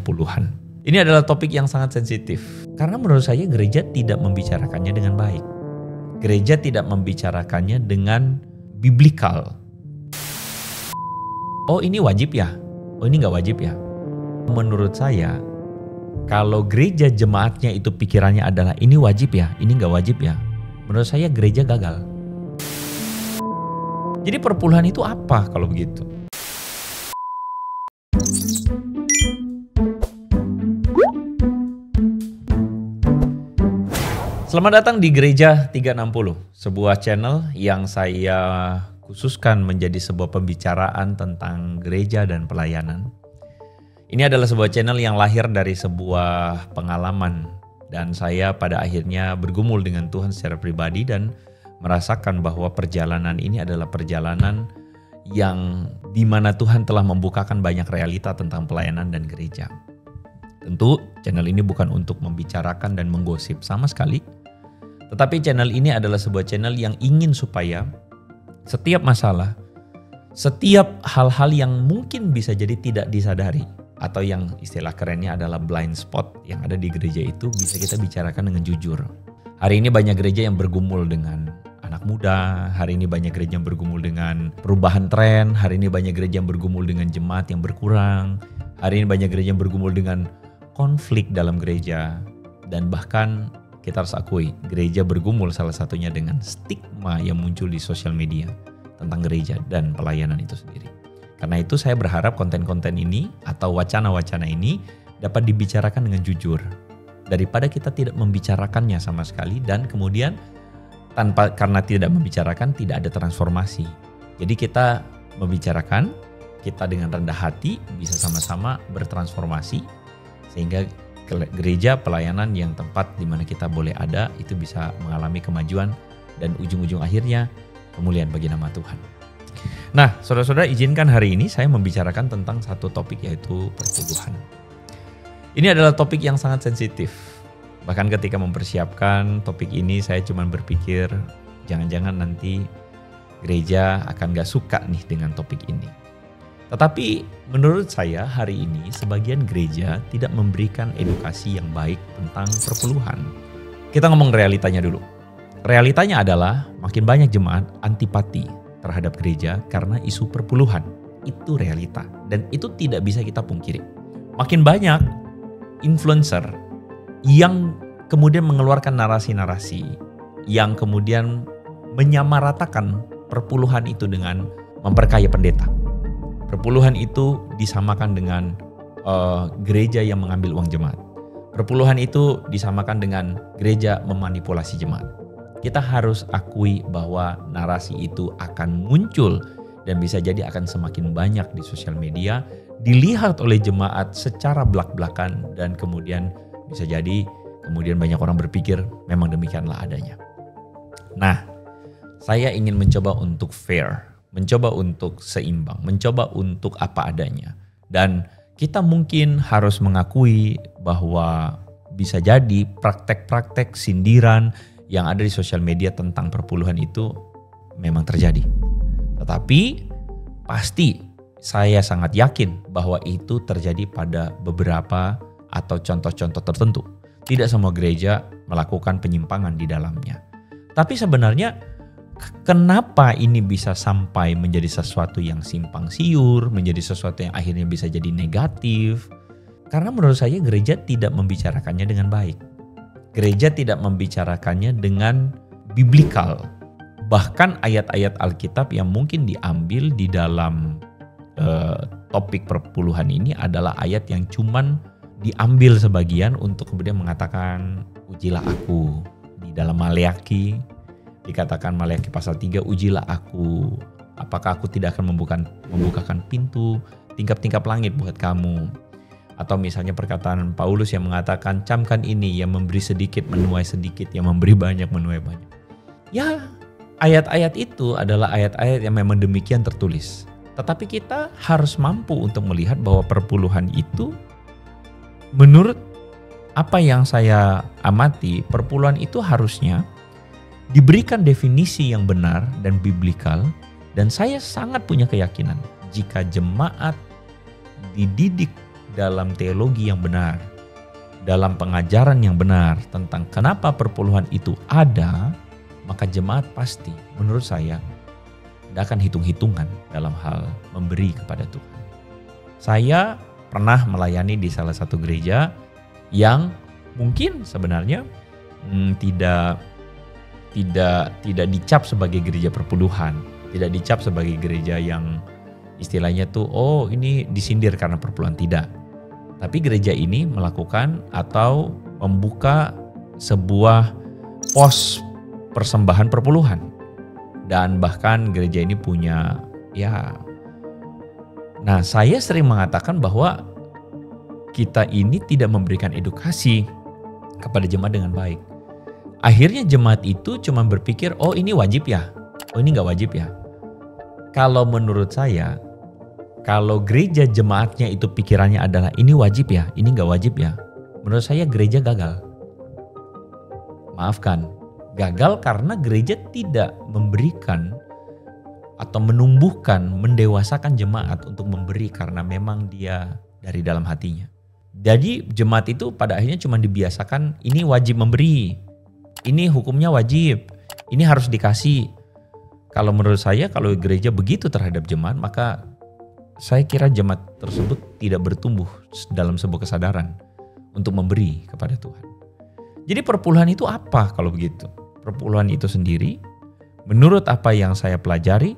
perpuluhan. Ini adalah topik yang sangat sensitif karena menurut saya gereja tidak membicarakannya dengan baik. Gereja tidak membicarakannya dengan biblikal. Oh ini wajib ya? Oh ini nggak wajib ya? Menurut saya kalau gereja jemaatnya itu pikirannya adalah ini wajib ya, ini nggak wajib ya. Menurut saya gereja gagal. Jadi perpuluhan itu apa kalau begitu? Selamat datang di Gereja 360, sebuah channel yang saya khususkan menjadi sebuah pembicaraan tentang gereja dan pelayanan. Ini adalah sebuah channel yang lahir dari sebuah pengalaman dan saya pada akhirnya bergumul dengan Tuhan secara pribadi dan merasakan bahwa perjalanan ini adalah perjalanan yang dimana Tuhan telah membukakan banyak realita tentang pelayanan dan gereja. Tentu channel ini bukan untuk membicarakan dan menggosip sama sekali. Tetapi channel ini adalah sebuah channel yang ingin supaya setiap masalah, setiap hal-hal yang mungkin bisa jadi tidak disadari atau yang istilah kerennya adalah blind spot yang ada di gereja itu bisa kita bicarakan dengan jujur. Hari ini banyak gereja yang bergumul dengan anak muda, hari ini banyak gereja yang bergumul dengan perubahan tren, hari ini banyak gereja yang bergumul dengan jemaat yang berkurang, hari ini banyak gereja yang bergumul dengan konflik dalam gereja, dan bahkan kita harus akui, gereja bergumul salah satunya dengan stigma yang muncul di sosial media tentang gereja dan pelayanan itu sendiri. Karena itu saya berharap konten-konten ini atau wacana-wacana ini dapat dibicarakan dengan jujur. Daripada kita tidak membicarakannya sama sekali dan kemudian karena tidak membicarakan tidak ada transformasi. Jadi kita membicarakan, kita dengan rendah hati bisa sama-sama bertransformasi sehingga gereja pelayanan yang tempat di mana kita boleh ada itu bisa mengalami kemajuan dan ujung-ujung akhirnya kemuliaan bagi nama Tuhan. Nah, saudara-saudara izinkan hari ini saya membicarakan tentang satu topik yaitu perpuluhan. Ini adalah topik yang sangat sensitif. Bahkan ketika mempersiapkan topik ini saya cuma berpikir jangan-jangan nanti gereja akan gak suka nih dengan topik ini. Tetapi menurut saya hari ini sebagian gereja tidak memberikan edukasi yang baik tentang perpuluhan. Kita ngomong realitanya dulu. Realitanya adalah makin banyak jemaat antipati terhadap gereja karena isu perpuluhan. Itu realita dan itu tidak bisa kita pungkiri. Makin banyak influencer yang kemudian mengeluarkan narasi-narasi yang kemudian menyamaratakan perpuluhan itu dengan memperkaya pendeta. Perpuluhan itu disamakan dengan gereja yang mengambil uang jemaat. Perpuluhan itu disamakan dengan gereja memanipulasi jemaat. Kita harus akui bahwa narasi itu akan muncul dan bisa jadi akan semakin banyak di sosial media, dilihat oleh jemaat secara belak-belakan dan kemudian bisa jadi kemudian banyak orang berpikir memang demikianlah adanya. Nah, saya ingin mencoba untuk fair. Mencoba untuk seimbang, mencoba untuk apa adanya. Dan kita mungkin harus mengakui bahwa bisa jadi praktek-praktek sindiran yang ada di sosial media tentang perpuluhan itu memang terjadi. Tetapi pasti saya sangat yakin bahwa itu terjadi pada beberapa atau contoh-contoh tertentu. Tidak semua gereja melakukan penyimpangan di dalamnya. Tapi sebenarnya kenapa ini bisa sampai menjadi sesuatu yang simpang siur, menjadi sesuatu yang akhirnya bisa jadi negatif? Karena menurut saya gereja tidak membicarakannya dengan baik. Gereja tidak membicarakannya dengan biblikal. Bahkan ayat-ayat Alkitab yang mungkin diambil di dalam topik perpuluhan ini adalah ayat yang cuman diambil sebagian untuk kemudian mengatakan ujilah aku. Di dalam Maleakhi dikatakan Maleakhi pasal 3, ujilah aku, apakah aku tidak akan membukakan pintu tingkap-tingkap langit buat kamu. Atau misalnya perkataan Paulus yang mengatakan camkan ini, yang memberi sedikit menuai sedikit, yang memberi banyak menuai banyak. Ya, ayat-ayat itu adalah ayat-ayat yang memang demikian tertulis. Tetapi kita harus mampu untuk melihat bahwa perpuluhan itu menurut apa yang saya amati, perpuluhan itu harusnya diberikan definisi yang benar dan biblikal, dan saya sangat punya keyakinan jika jemaat dididik dalam teologi yang benar, dalam pengajaran yang benar tentang kenapa perpuluhan itu ada, maka jemaat pasti menurut saya tidak akan hitung-hitungan dalam hal memberi kepada Tuhan. Saya pernah melayani di salah satu gereja yang mungkin sebenarnya tidak dicap sebagai gereja perpuluhan, tidak dicap sebagai gereja yang istilahnya tuh ini disindir karena perpuluhan, tidak. Tapi gereja ini melakukan atau membuka sebuah pos persembahan perpuluhan. Dan bahkan gereja ini punya nah saya sering mengatakan bahwa kita ini tidak memberikan edukasi kepada jemaat dengan baik. Akhirnya jemaat itu cuma berpikir, ini wajib ya, ini gak wajib ya. Kalau menurut saya, kalau gereja jemaatnya itu pikirannya adalah ini wajib ya, ini gak wajib ya, menurut saya gereja gagal. Maafkan, gagal karena gereja tidak memberikan atau menumbuhkan, mendewasakan jemaat untuk memberi karena memang dia dari dalam hatinya. Jadi jemaat itu pada akhirnya cuma dibiasakan ini wajib memberi, ini hukumnya wajib, ini harus dikasih. Kalau menurut saya kalau gereja begitu terhadap jemaat, maka saya kira jemaat tersebut tidak bertumbuh dalam sebuah kesadaran untuk memberi kepada Tuhan. Jadi perpuluhan itu apa kalau begitu? Perpuluhan itu sendiri, menurut apa yang saya pelajari,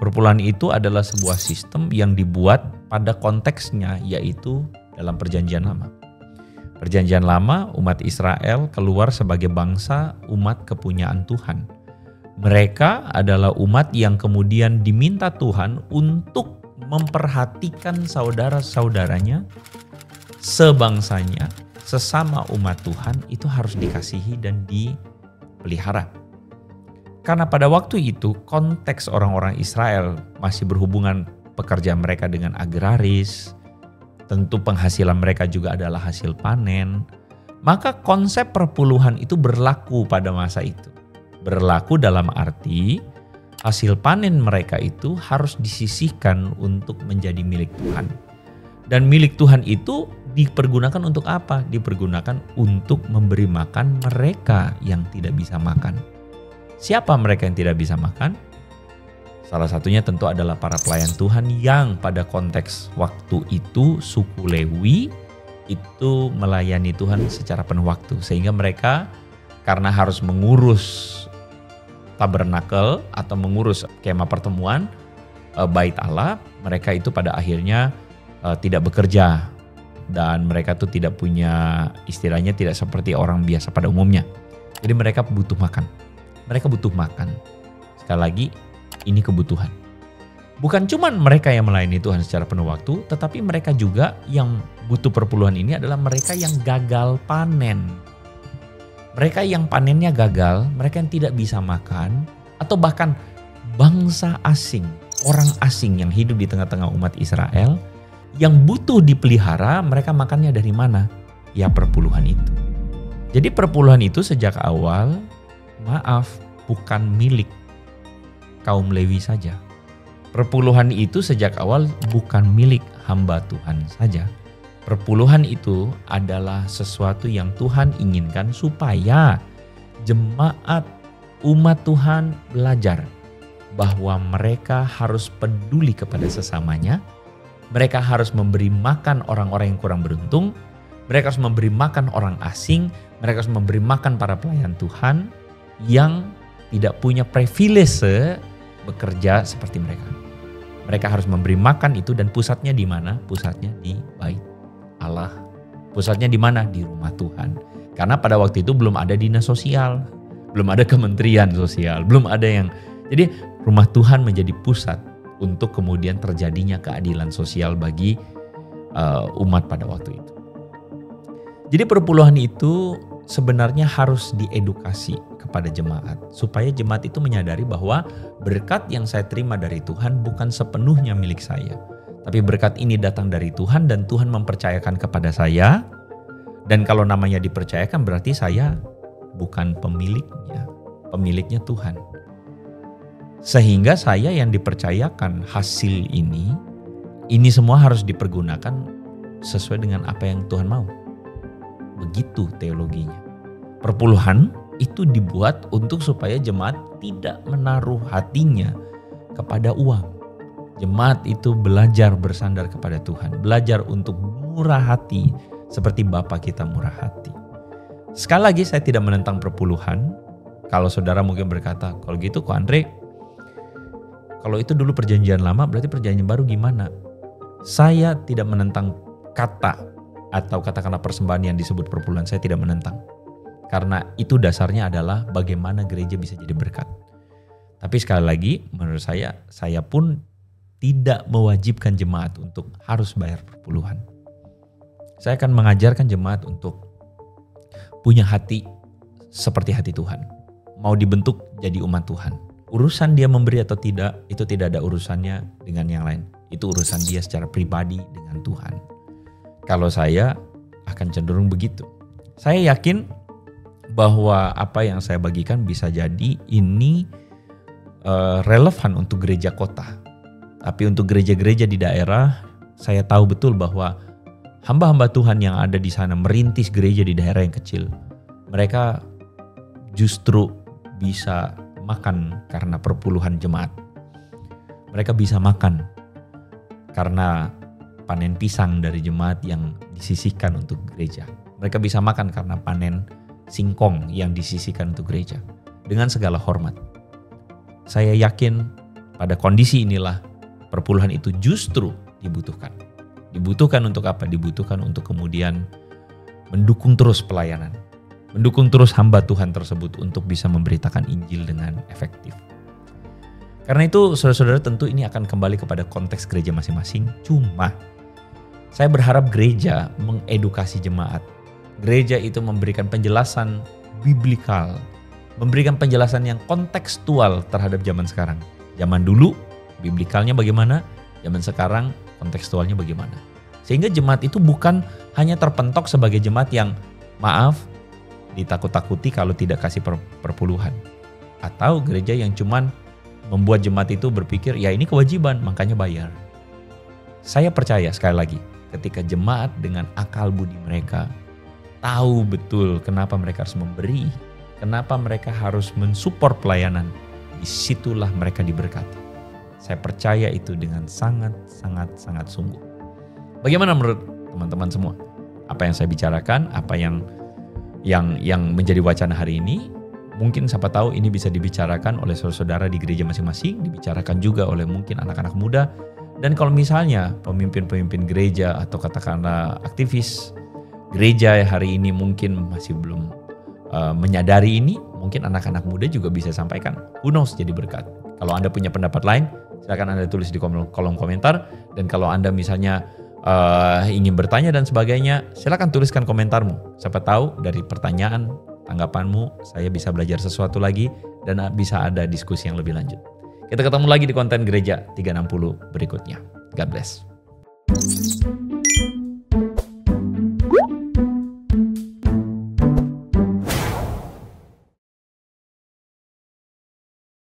perpuluhan itu adalah sebuah sistem yang dibuat pada konteksnya, yaitu dalam Perjanjian Lama. Perjanjian Lama, umat Israel keluar sebagai bangsa umat kepunyaan Tuhan. Mereka adalah umat yang kemudian diminta Tuhan untuk memperhatikan saudara-saudaranya, sebangsanya, sesama umat Tuhan itu harus dikasihi dan dipelihara. Karena pada waktu itu konteks orang-orang Israel masih berhubungan pekerjaan mereka dengan agraris, tentu penghasilan mereka juga adalah hasil panen, maka konsep perpuluhan itu berlaku pada masa itu. Berlaku dalam arti hasil panen mereka itu harus disisihkan untuk menjadi milik Tuhan. Dan milik Tuhan itu dipergunakan untuk apa? Dipergunakan untuk memberi makan mereka yang tidak bisa makan. Siapa mereka yang tidak bisa makan? Salah satunya tentu adalah para pelayan Tuhan yang pada konteks waktu itu suku Lewi itu melayani Tuhan secara penuh waktu. Sehingga mereka karena harus mengurus tabernakel atau mengurus kemah pertemuan bait Allah, mereka itu pada akhirnya tidak bekerja dan mereka tuh tidak punya, istilahnya tidak seperti orang biasa pada umumnya. Jadi mereka butuh makan. Mereka butuh makan. Sekali lagi, ini kebutuhan. Bukan cuma mereka yang melayani Tuhan secara penuh waktu, tetapi mereka juga yang butuh perpuluhan ini adalah mereka yang gagal panen. Mereka yang panennya gagal, mereka yang tidak bisa makan, atau bahkan bangsa asing, orang asing yang hidup di tengah-tengah umat Israel, yang butuh dipelihara, mereka makannya dari mana? Ya perpuluhan itu. Jadi perpuluhan itu sejak awal, bukan milik kaum Lewi saja. Perpuluhan itu sejak awal bukan milik hamba Tuhan saja. Perpuluhan itu adalah sesuatu yang Tuhan inginkan supaya jemaat umat Tuhan belajar bahwa mereka harus peduli kepada sesamanya. Mereka harus memberi makan orang-orang yang kurang beruntung. Mereka harus memberi makan orang asing. Mereka harus memberi makan para pelayan Tuhan yang tidak punya privilege bekerja seperti mereka. Mereka harus memberi makan itu, dan pusatnya di mana? Pusatnya di bait Allah. Pusatnya di mana? Di rumah Tuhan. Karena pada waktu itu belum ada dinas sosial, belum ada kementerian sosial, belum ada yang. Jadi rumah Tuhan menjadi pusat untuk kemudian terjadinya keadilan sosial bagi umat pada waktu itu. Jadi perpuluhan itu sebenarnya harus diedukasi kepada jemaat, supaya jemaat itu menyadari bahwa berkat yang saya terima dari Tuhan bukan sepenuhnya milik saya, tapi berkat ini datang dari Tuhan dan Tuhan mempercayakan kepada saya. Dan kalau namanya dipercayakan berarti saya bukan pemiliknya, pemiliknya Tuhan. Sehingga saya yang dipercayakan hasil ini semua harus dipergunakan sesuai dengan apa yang Tuhan mau. Begitu teologinya. Perpuluhan itu dibuat untuk supaya jemaat tidak menaruh hatinya kepada uang. Jemaat itu belajar bersandar kepada Tuhan, belajar untuk murah hati seperti Bapa kita murah hati. Sekali lagi saya tidak menentang perpuluhan. Kalau saudara mungkin berkata, kalau gitu kok Andre, kalau itu dulu perjanjian lama berarti perjanjian baru gimana? Saya tidak menentang kata atau katakanlah persembahan yang disebut perpuluhan, saya tidak menentang. Karena itu dasarnya adalah bagaimana gereja bisa jadi berkat. Tapi sekali lagi menurut saya pun tidak mewajibkan jemaat untuk harus bayar perpuluhan. Saya akan mengajarkan jemaat untuk punya hati seperti hati Tuhan. Mau dibentuk jadi umat Tuhan. Urusan dia memberi atau tidak, itu tidak ada urusannya dengan yang lain. Itu urusan dia secara pribadi dengan Tuhan. Kalau saya akan cenderung begitu. Saya yakin bahwa apa yang saya bagikan bisa jadi ini relevan untuk gereja kota. Tapi untuk gereja-gereja di daerah, saya tahu betul bahwa hamba-hamba Tuhan yang ada di sana merintis gereja di daerah yang kecil. Mereka justru bisa makan karena perpuluhan jemaat. Mereka bisa makan karena panen pisang dari jemaat yang disisihkan untuk gereja. Mereka bisa makan karena panen singkong yang disisihkan untuk gereja. Dengan segala hormat. Saya yakin pada kondisi inilah perpuluhan itu justru dibutuhkan. Dibutuhkan untuk apa? Dibutuhkan untuk kemudian mendukung terus pelayanan. Mendukung terus hamba Tuhan tersebut untuk bisa memberitakan Injil dengan efektif. Karena itu saudara-saudara tentu ini akan kembali kepada konteks gereja masing-masing. Cuma saya berharap gereja mengedukasi jemaat. Gereja itu memberikan penjelasan biblikal. Memberikan penjelasan yang kontekstual terhadap zaman sekarang. Zaman dulu biblikalnya bagaimana, zaman sekarang kontekstualnya bagaimana. Sehingga jemaat itu bukan hanya terpentok sebagai jemaat yang maaf, ditakut-takuti kalau tidak kasih perpuluhan. Atau gereja yang cuman membuat jemaat itu berpikir, ya ini kewajiban, makanya bayar. Saya percaya sekali lagi, ketika jemaat dengan akal budi mereka, tahu betul kenapa mereka harus memberi, kenapa mereka harus mensupport pelayanan, disitulah mereka diberkati. Saya percaya itu dengan sangat sungguh. Bagaimana menurut teman-teman semua? Apa yang saya bicarakan, apa yang menjadi wacana hari ini, mungkin siapa tahu ini bisa dibicarakan oleh saudara-saudara di gereja masing-masing, dibicarakan juga oleh mungkin anak-anak muda. Dan kalau misalnya pemimpin-pemimpin gereja atau katakanlah aktivis gereja hari ini mungkin masih belum menyadari ini, mungkin anak-anak muda juga bisa sampaikan. Who knows, jadi berkat. Kalau Anda punya pendapat lain, silakan Anda tulis di kolom komentar. Dan kalau Anda misalnya ingin bertanya dan sebagainya, silakan tuliskan komentarmu. Siapa tahu dari pertanyaan, tanggapanmu, saya bisa belajar sesuatu lagi dan bisa ada diskusi yang lebih lanjut. Kita ketemu lagi di konten Gereja 360 berikutnya. God bless.